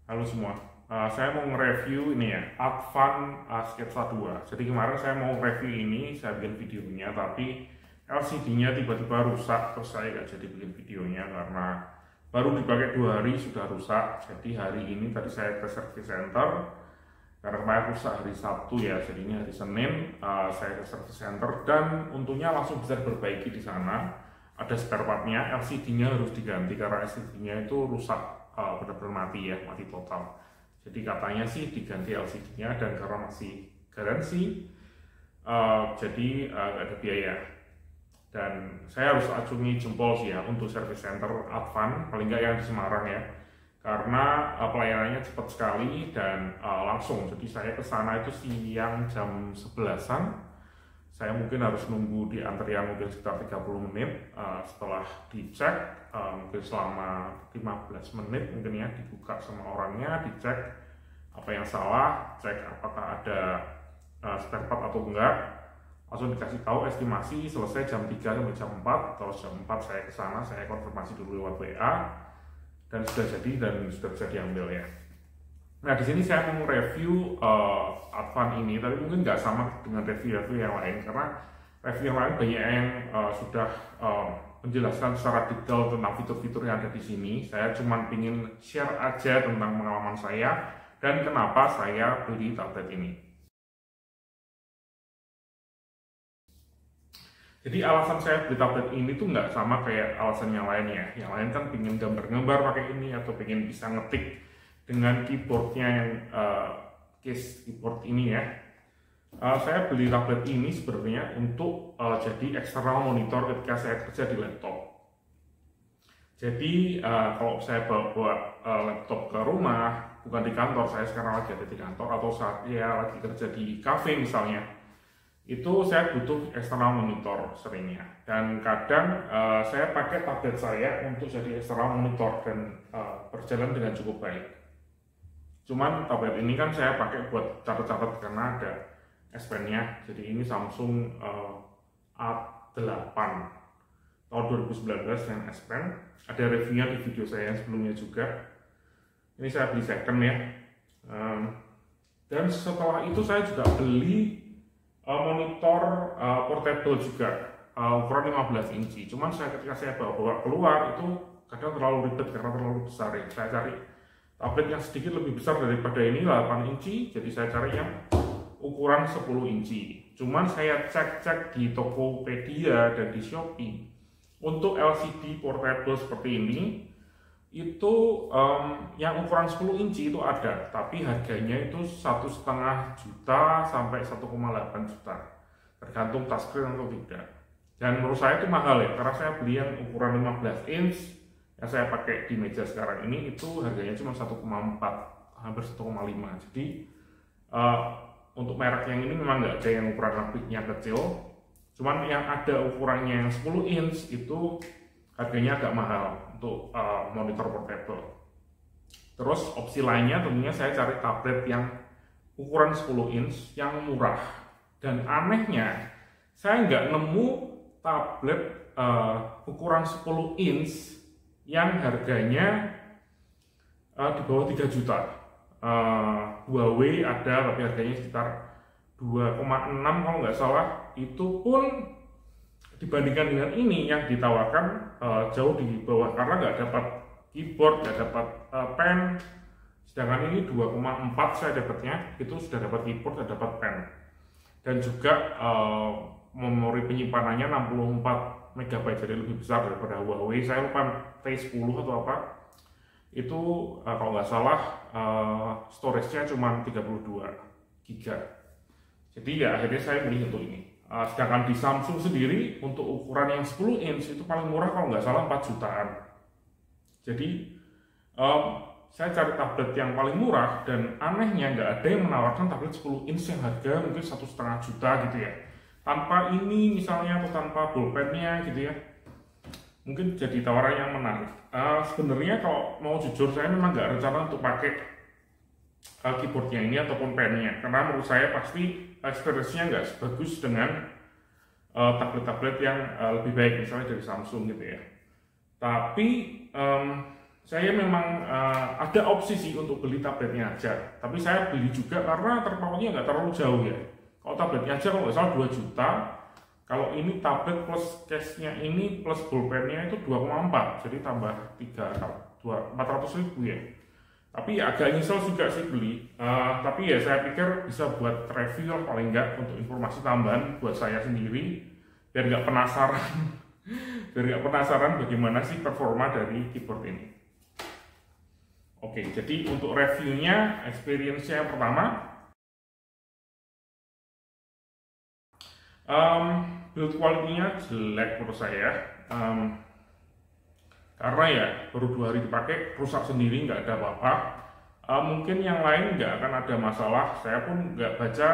Halo semua, saya mau nge-review ini ya, Advan Sketsa 2. Jadi kemarin saya mau review ini, saya bikin videonya, tapi LCD-nya tiba-tiba rusak, terus saya nggak jadi bikin videonya karena baru dipakai 2 hari sudah rusak. Jadi hari ini tadi saya ke service center, karena kemarin rusak hari Sabtu ya, jadinya hari Senin saya ke service center dan untungnya langsung bisa diperbaiki di sana. Ada spare part-nya, LCD-nya harus diganti karena LCD-nya itu rusak, benar-benar mati ya, mati total. Jadi katanya sih diganti LCD-nya dan karena masih garansi, jadi nggak ada biaya. Dan saya harus acungi jempol sih ya untuk service center Advan, paling nggak yang di Semarang ya, karena pelayanannya cepat sekali dan langsung. Jadi saya ke sana itu siang jam 11-an. Saya mungkin harus nunggu di antrian mungkin sekitar 30 menit. Setelah dicek mungkin selama 15 menit mungkin ya, dibuka sama orangnya, dicek apa yang salah, cek apakah ada spare part atau enggak, langsung dikasih tahu estimasi selesai jam 3 sampai jam 4. Terus jam 4 saya ke sana, saya konfirmasi dulu lewat WA dan sudah jadi dan sudah bisa diambil ya. Nah, di sini saya mau review Advan ini, tapi mungkin nggak sama dengan review-review yang lain, karena review yang lain banyak yang sudah menjelaskan secara detail tentang fitur-fitur yang ada di sini. Saya cuma ingin share aja tentang pengalaman saya dan kenapa saya beli tablet ini. Jadi alasan saya beli tablet ini tuh nggak sama kayak alasan yang lainnya. Yang lain kan pengen gambar-gambar pakai ini atau pengen bisa ngetik dengan keyboardnya yang case keyboard ini ya. Saya beli tablet ini sebenarnya untuk jadi eksternal monitor ketika saya kerja di laptop. Jadi kalau saya bawa laptop ke rumah, bukan di kantor, saya sekarang lagi ada di kantor atau saat saya lagi kerja di cafe misalnya, itu saya butuh eksternal monitor seringnya. Dan kadang saya pakai tablet saya untuk jadi eksternal monitor dan berjalan dengan cukup baik. Cuman tablet ini kan saya pakai buat catat-catat karena ada S Pen-nya. Jadi ini Samsung A8 tahun 2019 yang S Pen. Ada reviewnya di video saya yang sebelumnya juga. Ini saya beli second ya. Dan setelah itu saya juga beli monitor portable juga, ukuran 15 inci. Cuman ketika saya bawa keluar itu kadang terlalu ribet karena terlalu besar ya. Saya cari tablet yang sedikit lebih besar daripada ini, 8 inci, jadi saya cari yang ukuran 10 inci. Cuman saya cek-cek di Tokopedia dan di Shopee, untuk LCD portable seperti ini, itu yang ukuran 10 inci itu ada, tapi harganya itu 1,5 juta sampai 1,8 juta, tergantung touchscreen atau tidak. Dan menurut saya itu mahal ya, karena saya beli yang ukuran 15 inch, yang saya pakai di meja sekarang ini itu harganya cuma 1,4, hampir 1,5. Jadi untuk merek yang ini memang nggak ada yang ukuran rapidnya kecil, cuman yang ada ukurannya yang 10 inch itu harganya agak mahal untuk monitor portable. Terus opsi lainnya tentunya saya cari tablet yang ukuran 10 inch yang murah, dan anehnya saya nggak nemu tablet ukuran 10 inch yang harganya di bawah 3 juta. Huawei ada, tapi harganya sekitar 2,6 kalau nggak salah. Itu pun dibandingkan dengan ini yang ditawarkan jauh di bawah, karena nggak dapat keyboard, nggak dapat pen. Sedangkan ini 2,4 saya dapatnya, itu sudah dapat keyboard, sudah dapat pen. Dan juga memori penyimpanannya 64 MB, jadi lebih besar daripada Huawei. Saya lupa T10 atau apa. Itu kalau nggak salah storage-nya cuma 32 GB. Jadi ya akhirnya saya beli untuk ini. Sedangkan di Samsung sendiri untuk ukuran yang 10 inch itu paling murah kalau nggak salah 4 jutaan. Jadi saya cari tablet yang paling murah dan anehnya nggak ada yang menawarkan tablet 10 inch yang harga mungkin 1,5 juta gitu ya, tanpa ini misalnya atau tanpa pulpennya gitu ya. Mungkin jadi tawaran yang menarik. Sebenarnya kalau mau jujur saya memang nggak rencana untuk pakai keyboardnya ini ataupun pennya, karena menurut saya pasti experience-nya nggak sebagus dengan tablet-tablet yang lebih baik misalnya dari Samsung gitu ya. Tapi saya memang ada opsi sih untuk beli tabletnya aja, tapi saya beli juga karena terpautnya nggak terlalu jauh ya. Kalau tabletnya aja kalau nggak salah 2 juta, kalau ini tablet plus case-nya ini plus pulpennya itu 2,4, jadi tambah 400.000 ya. Tapi ya agak nyesel juga sih beli, tapi ya saya pikir bisa buat review paling nggak untuk informasi tambahan buat saya sendiri, biar nggak penasaran, biar nggak penasaran bagaimana sih performa dari keyboard ini. Oke, jadi untuk reviewnya, experience-nya yang pertama, build quality-nya jelek menurut saya, karena ya baru 2 hari dipakai rusak sendiri, nggak ada apa-apa. Mungkin yang lain nggak akan ada masalah. Saya pun nggak baca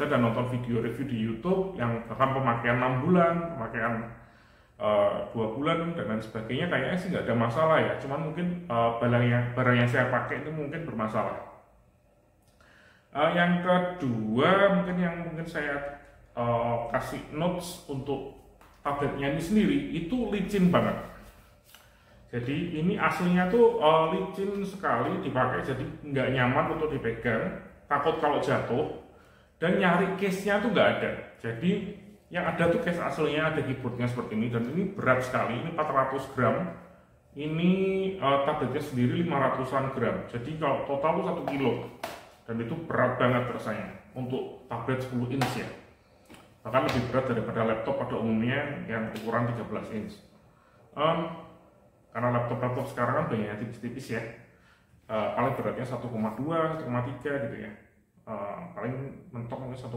dan nonton video review di YouTube yang bahkan pemakaian 6 bulan, pemakaian 2 bulan dan lain sebagainya, kayaknya sih nggak ada masalah ya. Cuman mungkin barang yang saya pakai itu mungkin bermasalah. Yang kedua mungkin saya kasih notes untuk tabletnya ini sendiri, itu licin banget. Jadi ini aslinya tuh licin sekali dipakai, jadi nggak nyaman untuk dipegang, takut kalau jatuh, dan nyari case-nya tuh nggak ada. Jadi yang ada tuh case aslinya, ada keyboardnya seperti ini, dan ini berat sekali, ini 400 gram, ini tabletnya sendiri 500-an gram, jadi kalau total tuh 1 kilo, dan itu berat banget rasanya untuk tablet 10 inch ya, bahkan lebih berat daripada laptop pada umumnya yang ukuran 13 inch. Karena laptop sekarang kan banyak yang tipis-tipis ya, paling beratnya 1,2, 1,3 gitu ya, paling mentok mungkin 1,5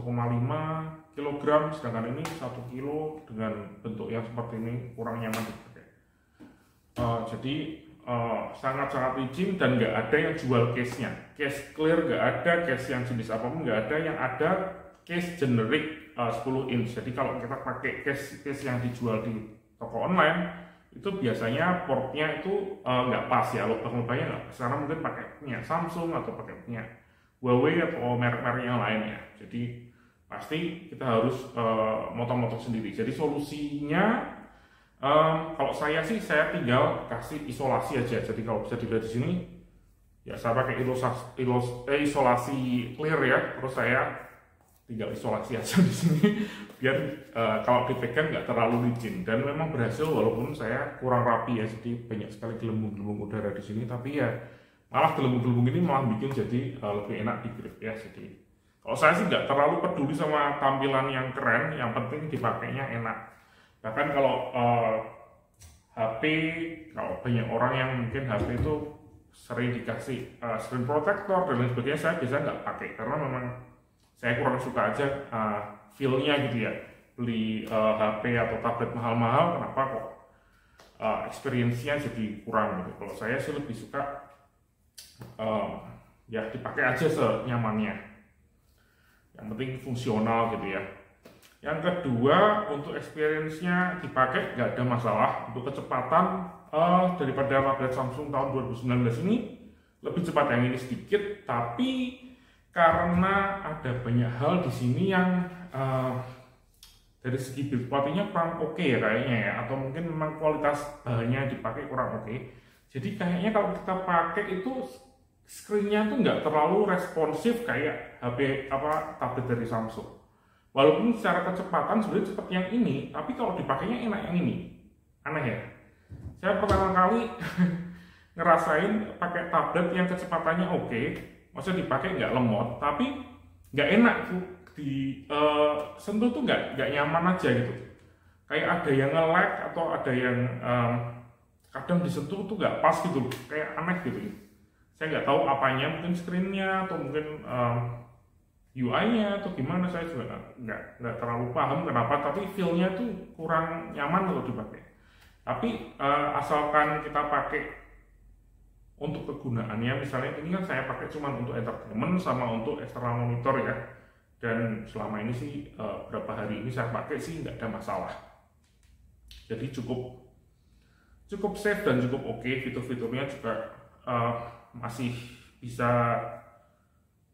kg, sedangkan ini 1 kilo dengan bentuk yang seperti ini kurang nyaman dipakai. Jadi sangat-sangat licin dan nggak ada yang jual case-nya, case clear nggak ada, case yang jenis apapun nggak ada, yang ada case generic 10 inch. Jadi kalau kita pakai case yang dijual di toko online itu biasanya portnya itu nggak pas ya, lubang-lubangnya nggak pas, karena mungkin pakai punya Samsung atau pakai punya Huawei atau merek-merek yang lain ya. Jadi pasti kita harus motong-motong sendiri. Jadi solusinya kalau saya sih saya tinggal kasih isolasi aja. Jadi kalau bisa dilihat di sini ya saya pakai isolasi clear ya, terus saya tinggal isolasi aja di sini biar kalau dipegang nggak terlalu licin, dan memang berhasil walaupun saya kurang rapi ya, jadi banyak sekali gelembung-gelembung udara di sini, tapi ya malah gelembung-gelembung ini malah bikin jadi lebih enak di grip ya. Jadi kalau saya sih nggak terlalu peduli sama tampilan yang keren, yang penting dipakainya enak. Bahkan kalau HP, kalau banyak orang yang mungkin HP itu sering dikasih screen protector dan lain sebagainya, saya biasanya nggak pakai karena memang saya kurang suka aja feel-nya gitu ya. Beli HP atau tablet mahal-mahal, kenapa kok experience-nya jadi kurang gitu. Kalau saya sih lebih suka ya dipakai aja senyamannya, yang penting fungsional gitu ya. Yang kedua, untuk experience-nya dipakai nggak ada masalah. Untuk kecepatan daripada tablet Samsung tahun 2019 ini lebih cepat yang ini sedikit, tapi karena ada banyak hal di sini yang dari segi build quality-nya kurang oke ya kayaknya ya, atau mungkin memang kualitas bahannya dipakai kurang oke. Jadi kayaknya kalau kita pakai itu screen-nya tuh nggak terlalu responsif kayak HP tablet dari Samsung. Walaupun secara kecepatan sebenarnya cepat yang ini, tapi kalau dipakainya enak yang ini. Aneh ya. Saya pertama kali ngerasain pakai tablet yang kecepatannya oke, maksudnya dipakai nggak lemot, tapi nggak enak tuh di sentuh tuh nggak nyaman aja gitu. Kayak ada yang nge-lag atau ada yang kadang disentuh tuh nggak pas gitu, kayak aneh gitu. Saya nggak tahu apanya, mungkin screen-nya atau mungkin UI-nya atau gimana, saya juga nggak terlalu paham kenapa, tapi feel-nya tuh kurang nyaman kalau dipakai. Tapi asalkan kita pakai untuk kegunaannya, misalnya ini kan saya pakai cuma untuk entertainment sama untuk external monitor ya, dan selama ini sih berapa hari ini saya pakai sih nggak ada masalah. Jadi cukup safe dan cukup oke. Fitur-fiturnya juga masih bisa,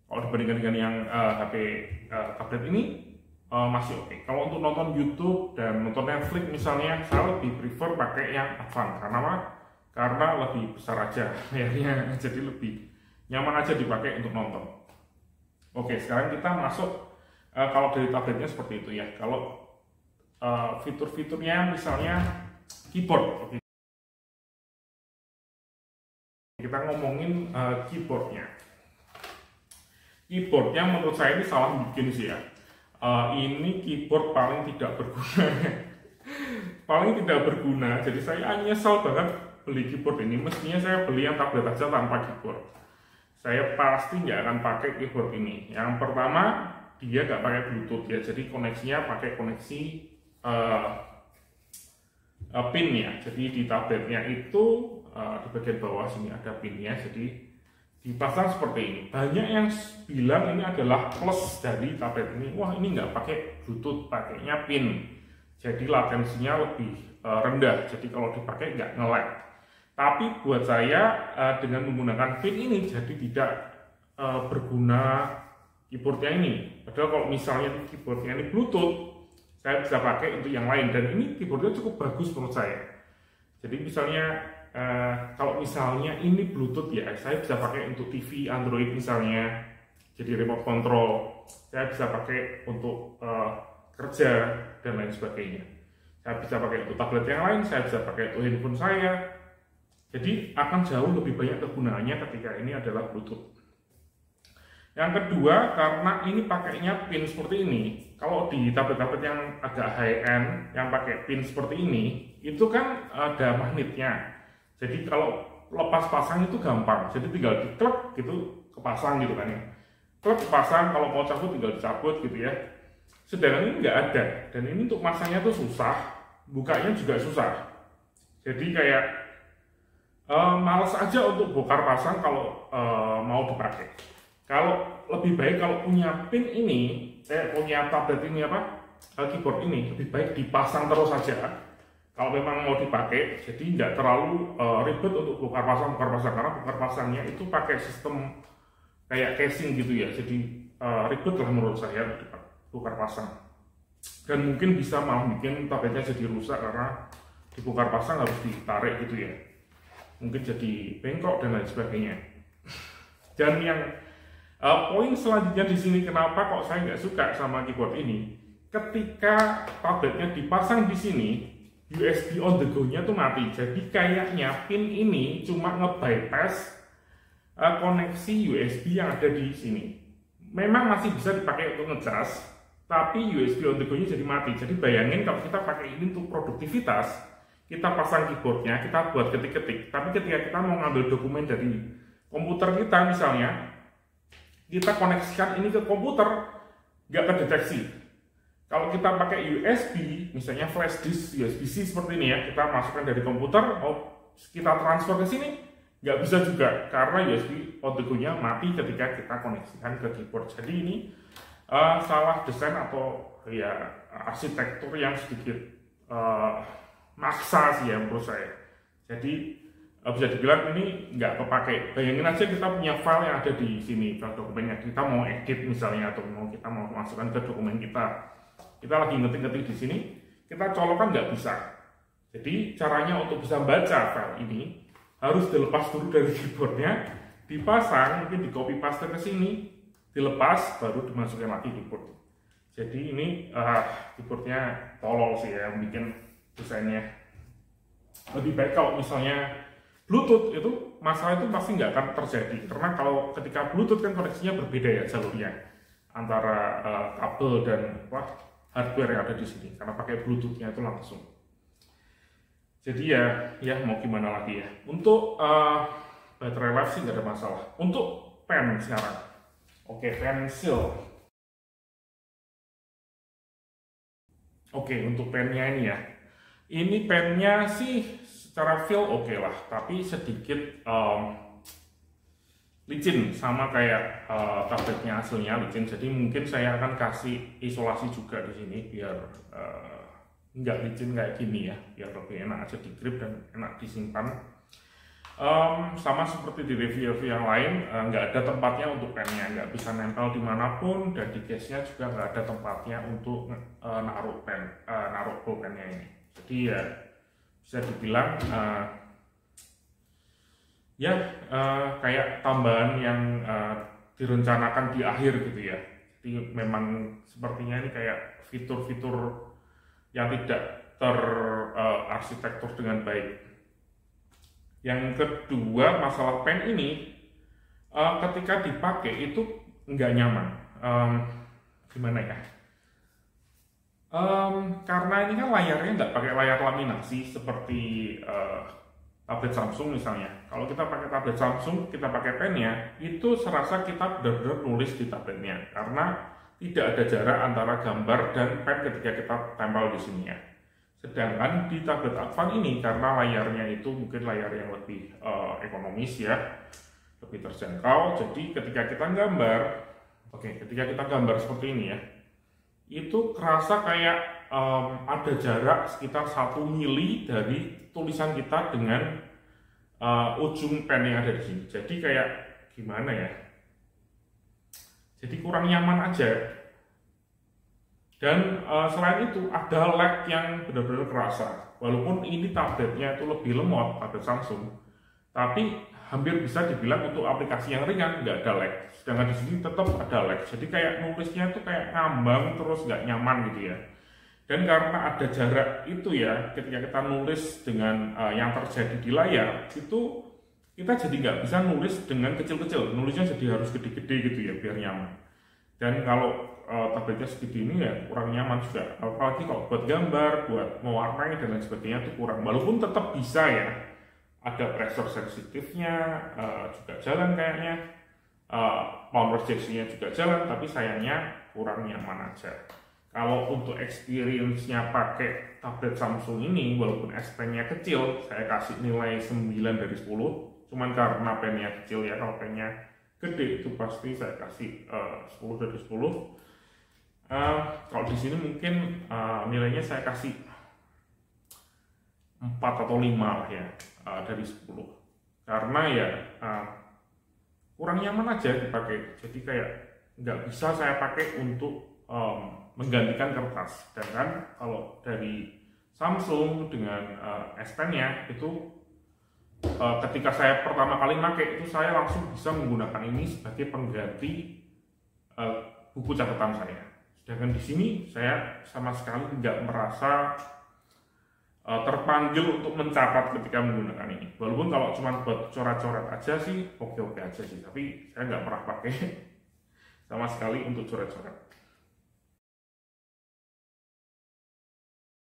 kalau dibandingkan dengan yang HP tablet ini masih oke. Kalau untuk nonton YouTube dan nonton Netflix misalnya, saya lebih prefer pakai yang advance. Karena karena lebih besar aja layarnya, jadi lebih nyaman aja dipakai untuk nonton. Oke, sekarang kita masuk kalau dari tabletnya seperti itu ya. Kalau fitur-fiturnya misalnya keyboard. Oke. Kita ngomongin keyboardnya. Keyboardnya menurut saya ini salah bikin sih ya. Ini keyboard paling tidak berguna. Paling tidak berguna. Jadi saya nyesel banget beli keyboard ini. Mestinya saya beli yang tablet aja tanpa keyboard. Saya pasti nggak akan pakai keyboard ini. Yang pertama, dia nggak pakai Bluetooth ya. Jadi koneksinya pakai koneksi pin ya. Jadi di tabletnya itu di bagian bawah sini ada pinnya. Jadi dipasang seperti ini. Banyak yang bilang ini adalah plus dari tablet ini. Wah, ini nggak pakai Bluetooth, pakainya pin. Jadi latensinya lebih rendah. Jadi kalau dipakai nggak nge-lag. Tapi buat saya dengan menggunakan pin ini jadi tidak berguna keyboardnya ini. Padahal kalau misalnya keyboardnya ini Bluetooth, saya bisa pakai untuk yang lain. Dan ini keyboardnya cukup bagus menurut saya. Jadi misalnya kalau misalnya ini Bluetooth ya, saya bisa pakai untuk TV Android misalnya, jadi remote control. Saya bisa pakai untuk kerja dan lain sebagainya. Saya bisa pakai untuk tablet yang lain, saya bisa pakai untuk handphone saya. Jadi akan jauh lebih banyak kegunaannya ketika ini adalah Bluetooth. Yang kedua, karena ini pakainya pin seperti ini, kalau di tablet-tablet yang agak high-end, yang pakai pin seperti ini, itu kan ada magnetnya. Jadi kalau lepas pasang itu gampang, jadi tinggal diklep gitu, kepasang gitu kan ya. Klep kepasang, kalau mau cabut tinggal dicabut gitu ya. Sedangkan ini nggak ada, dan ini untuk masangnya tuh susah, bukanya juga susah. Jadi kayak males aja untuk bongkar pasang kalau mau dipakai. Kalau lebih baik kalau punya pin ini, punya tablet ini keyboard ini lebih baik dipasang terus saja. Kalau memang mau dipakai, jadi nggak terlalu ribet untuk bongkar pasang karena bongkar pasangnya itu pakai sistem kayak casing gitu ya. Jadi ribet lah menurut saya bongkar pasang. Dan mungkin bisa malah bikin tabletnya jadi rusak karena dibongkar pasang harus ditarik gitu ya. Mungkin jadi bengkok dan lain sebagainya. Dan yang poin selanjutnya di sini kenapa kok saya nggak suka sama keyboard ini, ketika tabletnya dipasang di sini, USB on the go-nya tuh mati. Jadi kayaknya pin ini cuma nge-bypass koneksi USB yang ada di sini. Memang masih bisa dipakai untuk ngecas, tapi USB on the go-nya jadi mati. Jadi bayangin kalau kita pakai ini untuk produktivitas, kita pasang keyboardnya, kita buat ketik-ketik, tapi ketika kita mau ngambil dokumen dari komputer kita misalnya, kita koneksikan ini ke komputer, nggak kedeteksi. Kalau kita pakai USB, misalnya flash disk USB-C seperti ini ya, kita masukkan dari komputer, kita transfer ke sini, nggak bisa juga, karena USB on the go-nya mati ketika kita koneksikan ke keyboard. Jadi ini salah desain atau ya arsitektur yang sedikit maksa sih ya menurut saya. Jadi bisa dibilang ini nggak kepakai. Bayangin aja kita punya file yang ada di sini, file dokumennya, kita mau edit misalnya atau kita mau masukkan ke dokumen kita lagi ngetik-ngetik di sini, kita colokkan nggak bisa. Jadi caranya untuk bisa baca file ini harus dilepas dulu dari keyboardnya, dipasang, mungkin di copy paste ke sini, dilepas, baru dimasukkan lagi keyboard. Jadi ini keyboardnya tolol sih ya, bikin desainnya. Lebih baik kalau misalnya Bluetooth itu masalah itu pasti nggak akan terjadi, karena kalau ketika Bluetooth kan koneksinya berbeda ya jalurnya antara kabel dan hardware yang ada di sini, karena pakai Bluetoothnya itu langsung. Jadi ya mau gimana lagi ya. Untuk baterai life sih nggak ada masalah. Untuk pen sekarang, oke, pensil. Oke, untuk pennya ini ya. Ini pennya sih secara feel oke lah, tapi sedikit licin, sama kayak tabletnya aslinya licin. Jadi mungkin saya akan kasih isolasi juga di sini biar nggak licin kayak gini ya, biar lebih enak aja di grip dan enak disimpan. Sama seperti di review-review yang lain, nggak ada tempatnya untuk pennya, nggak bisa nempel dimanapun, dan di case-nya juga nggak ada tempatnya untuk naruh pulpennya ini. Jadi ya bisa dibilang ya kayak tambahan yang direncanakan di akhir gitu ya. Jadi memang sepertinya ini kayak fitur-fitur yang tidak terarsitektur dengan baik. Yang kedua, masalah pen ini ketika dipakai itu nggak nyaman. Gimana ya? Karena ini kan layarnya nggak pakai layar laminasi seperti tablet Samsung misalnya. Kalau kita pakai tablet Samsung, kita pakai pennya, itu serasa kita benar-benar nulis di tabletnya karena tidak ada jarak antara gambar dan pen ketika kita tempel di sini ya. Sedangkan di tablet Advan ini karena layarnya itu mungkin layar yang lebih ekonomis ya, lebih terjangkau. Jadi ketika kita gambar seperti ini ya, itu kerasa kayak ada jarak sekitar 1 mili dari tulisan kita dengan ujung pen yang ada di sini. Jadi kayak gimana ya? Jadi kurang nyaman aja. Dan selain itu ada lag yang benar-benar kerasa. Walaupun ini tabletnya itu lebih lemot, tablet Samsung, tapi hampir bisa dibilang untuk aplikasi yang ringan nggak ada lag. Sedangkan di sini tetap ada lag. Jadi kayak nulisnya itu kayak ngambang terus nggak nyaman gitu ya. Dan karena ada jarak itu ya, ketika kita nulis dengan yang terjadi di layar, itu kita jadi nggak bisa nulis dengan kecil-kecil. Nulisnya jadi harus gede-gede gitu ya, biar nyaman. Dan kalau tabletnya segini ini ya kurang nyaman juga. Apalagi kalau buat gambar, buat mewarnai dan lain sebagainya itu kurang. Walaupun tetap bisa ya, ada pressure sensitifnya juga jalan kayaknya, power rejection-nya juga jalan, tapi sayangnya kurang nyaman aja. Kalau untuk experience-nya pakai tablet Samsung ini, walaupun S Pen-nya kecil, saya kasih nilai 9 dari 10. Cuman karena pennya kecil ya, kalau pennya gede itu pasti saya kasih 10 dari 10. Kalau di sini mungkin nilainya saya kasih 4 atau 5 lah ya, dari 10. Karena ya kurang nyaman aja dipakai. Jadi kayak nggak bisa saya pakai untuk menggantikan kertas. Dan kan kalau dari Samsung dengan S Pen-nya itu ketika saya pertama kali pakai itu saya langsung bisa menggunakan ini sebagai pengganti buku catatan saya. Sedangkan di sini saya sama sekali nggak merasa terpanggil untuk mencatat ketika menggunakan ini. Walaupun kalau cuma buat coret-coret aja sih oke-oke aja sih, tapi saya nggak pernah pakai sama sekali untuk coret-coret.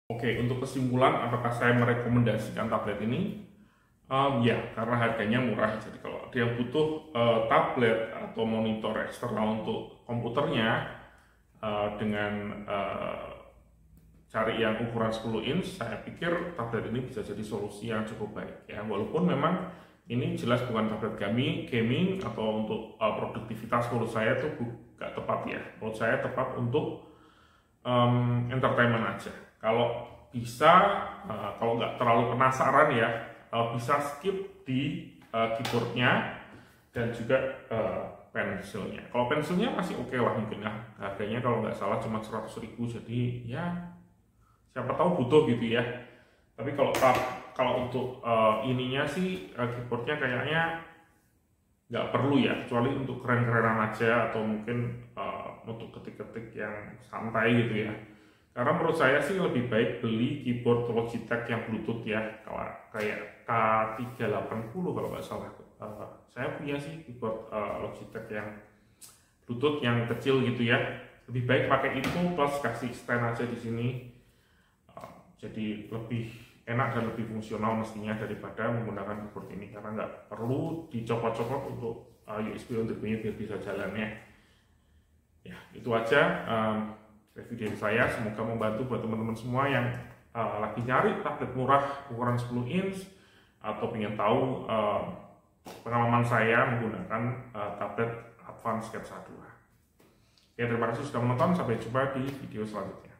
Oke, untuk kesimpulan, apakah saya merekomendasikan tablet ini? Ya, karena harganya murah. Jadi kalau dia butuh tablet atau monitor eksternal untuk komputernya dengan cari yang ukuran 10 inch, saya pikir tablet ini bisa jadi solusi yang cukup baik. Ya, walaupun memang ini jelas bukan tablet gaming atau untuk produktivitas, menurut saya itu nggak tepat ya. Menurut saya tepat untuk entertainment aja. Kalau bisa, kalau nggak terlalu penasaran ya, bisa skip di keyboardnya dan juga pensilnya. Kalau pensilnya masih oke lah mungkin ya, harganya kalau nggak salah cuma 100.000, jadi ya siapa tahu butuh gitu ya. Tapi kalau untuk ininya sih keyboardnya kayaknya nggak perlu ya, kecuali untuk keren-kerenan aja atau mungkin untuk ketik-ketik yang santai gitu ya. Karena menurut saya sih lebih baik beli keyboard Logitech yang Bluetooth ya, kayak K380 kalau nggak salah. Saya punya sih keyboard Logitech yang Bluetooth yang kecil gitu ya. Lebih baik pakai itu plus kasih stand aja di sini. Jadi lebih enak dan lebih fungsional mestinya daripada menggunakan keyboard ini, karena nggak perlu dicopot-copot untuk USB untuk-nya biar bisa jalannya. Ya, itu aja review dari saya. Semoga membantu buat teman-teman semua yang lagi nyari tablet murah ukuran 10 inch atau pengen tahu pengalaman saya menggunakan tablet Advan Sketsa 2. Ya, terima kasih sudah menonton. Sampai jumpa di video selanjutnya.